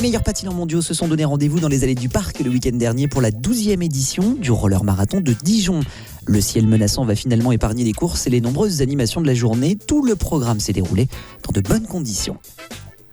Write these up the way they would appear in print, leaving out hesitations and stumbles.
Les meilleurs patineurs mondiaux se sont donné rendez-vous dans les allées du parc le week-end dernier pour la 12e édition du roller marathon de Dijon. Le ciel menaçant va finalement épargner les courses et les nombreuses animations de la journée. Tout le programme s'est déroulé dans de bonnes conditions.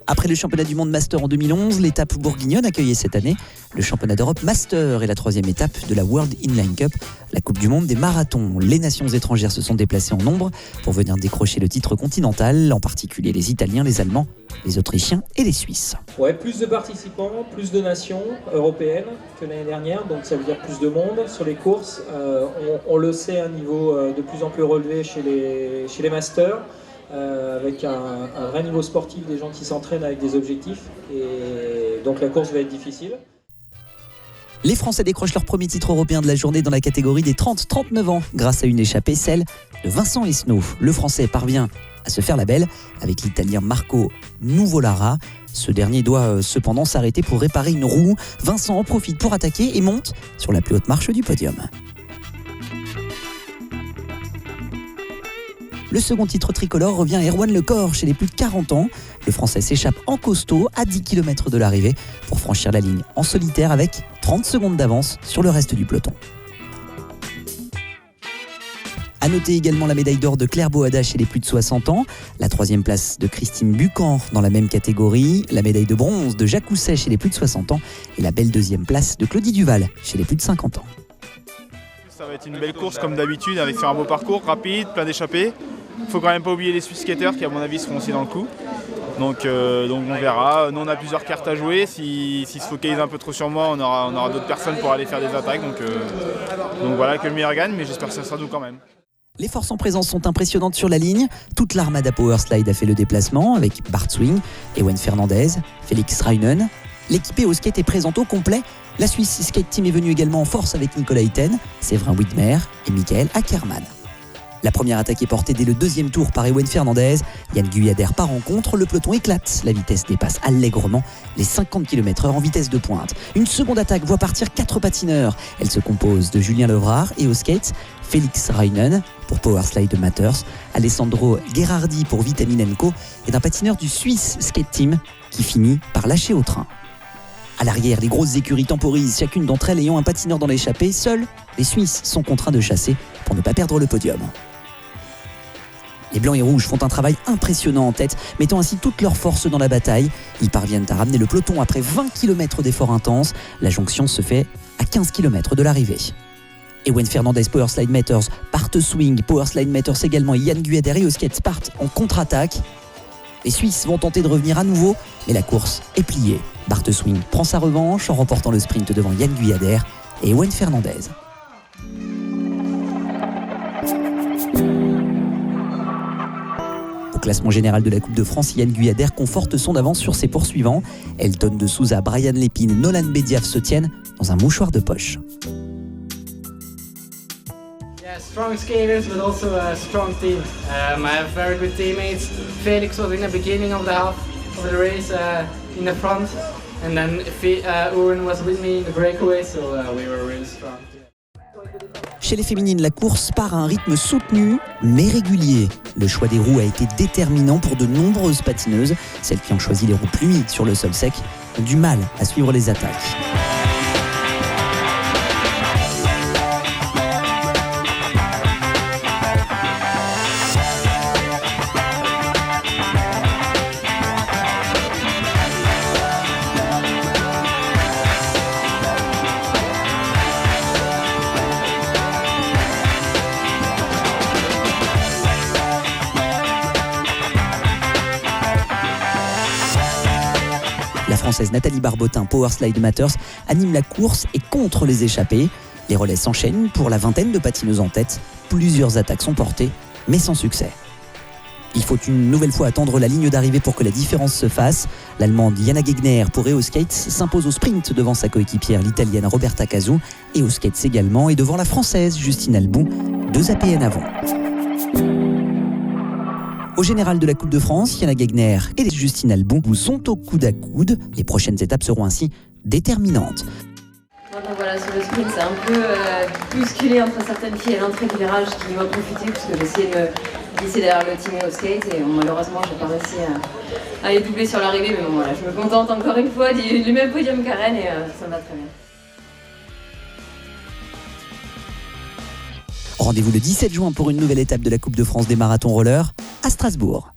Après le championnat du monde Master en 2011, l'étape bourguignonne accueillait cette année le championnat d'Europe Master et la 3e étape de la World Inline Cup, la Coupe du monde des marathons. Les nations étrangères se sont déplacées en nombre pour venir décrocher le titre continental, en particulier les Italiens, les Allemands, les Autrichiens et les Suisses. Ouais, plus de participants, plus de nations européennes que l'année dernière, donc ça veut dire plus de monde sur les courses. On le sait, un niveau de plus en plus relevé chez les Masters. Avec un vrai niveau sportif, des gens qui s'entraînent avec des objectifs, et donc la course va être difficile. Les Français décrochent leur premier titre européen de la journée dans la catégorie des 30-39 ans grâce à une échappée, celle de Vincent Esnault. Le Français parvient à se faire la belle avec l'Italien Marco Nuvolari. Ce dernier doit cependant s'arrêter pour réparer une roue. Vincent en profite pour attaquer et monte sur la plus haute marche du podium. Le second titre tricolore revient à Erwan Lecor chez les plus de 40 ans. Le Français s'échappe en costaud à 10 km de l'arrivée pour franchir la ligne en solitaire avec 30 secondes d'avance sur le reste du peloton. À noter également la médaille d'or de Claire Boada chez les plus de 60 ans, la 3e place de Christine Bucan dans la même catégorie, la médaille de bronze de Jacques Housset chez les plus de 60 ans et la belle 2e place de Claudie Duval chez les plus de 50 ans. Ça va être une belle course comme d'habitude, avec faire un beau parcours rapide, plein d'échappées. Il ne faut quand même pas oublier les Swiss skaters qui à mon avis seront aussi dans le coup. Donc on verra. Nous on a plusieurs cartes à jouer. S'ils se focalisent un peu trop sur moi, on aura d'autres personnes pour aller faire des attaques. Donc voilà, que le meilleur gagne, mais j'espère que ça sera nous quand même. Les forces en présence sont impressionnantes sur la ligne. Toute l'armada Powerslide a fait le déplacement avec Bart Swing, Ewen Fernandez, Félix Reinen. L'équipée au skate est présente au complet. La Suisse Skate Team est venue également en force avec Nicolas Iten, Séverin Widmer et Michael Ackermann. La première attaque est portée dès le 2e tour par Ewen Fernandez. Yann Guyadère part en contre, le peloton éclate. La vitesse dépasse allègrement les 50 km/h en vitesse de pointe. Une seconde attaque voit partir 4 patineurs. Elle se compose de Julien Levrard et au skate, Félix Reinen pour Powerslide Matters, Alessandro Gherardi pour Vitaminenko et d'un patineur du Swiss Skate Team qui finit par lâcher au train. À l'arrière, les grosses écuries temporisent, chacune d'entre elles ayant un patineur dans l'échappée. Seuls les Suisses sont contraints de chasser pour ne pas perdre le podium. Les Blancs et Rouges font un travail impressionnant en tête, mettant ainsi toute leur force dans la bataille. Ils parviennent à ramener le peloton après 20 km d'efforts intenses. La jonction se fait à 15 km de l'arrivée. Ewen Fernandez, Powerslide Matters, Bart Swing, Powerslide Matters également et Yann Guyadère au skate partent en contre-attaque. Les Suisses vont tenter de revenir à nouveau, mais la course est pliée. Bart Swing prend sa revanche en remportant le sprint devant Yann Guyadère et Ewen Fernandez. Au classement général de la Coupe de France, Yann Guyadère conforte son avance sur ses poursuivants. Elton de Souza, Brian Lépine et Nolan Bediaf se tiennent dans un mouchoir de poche. Strong skaters, but also a strong team. I have very good teammates. Felix was in the beginning of the half of the race in the front, and then Owen was with me in the breakaway, so we were really strong. Chez les féminines, la course part à un rythme soutenu mais régulier. Le choix des roues a été déterminant pour de nombreuses patineuses. Celles qui ont choisi les roues pluie sur le sol sec ont du mal à suivre les attaques. La Française Nathalie Barbotin, Powerslide Matters, anime la course et contre les échappées. Les relais s'enchaînent pour la vingtaine de patineuses en tête. Plusieurs attaques sont portées, mais sans succès. Il faut une nouvelle fois attendre la ligne d'arrivée pour que la différence se fasse. L'Allemande Jana Gegner pour EOSkates s'impose au sprint devant sa coéquipière, l'Italienne Roberta Casu, EOSkates également, et devant la Française Justine Albou, 2 APN avant. Au général de la Coupe de France, Jana Gegner et Justine Albou sont au coude à coude. Les prochaines étapes seront ainsi déterminantes. Donc voilà, sur le sprint, c'est un peu bousculé entre certaines filles à l'entrée du virage qui m'ont profité parce que j'essayais glisser derrière le team au skate et malheureusement j'ai pas réussi à les doubler sur l'arrivée, mais bon voilà, je me contente encore une fois du même podium qu'Aren et ça me va très bien. Rendez-vous le 17 juin pour une nouvelle étape de la Coupe de France des marathons rollers à Strasbourg.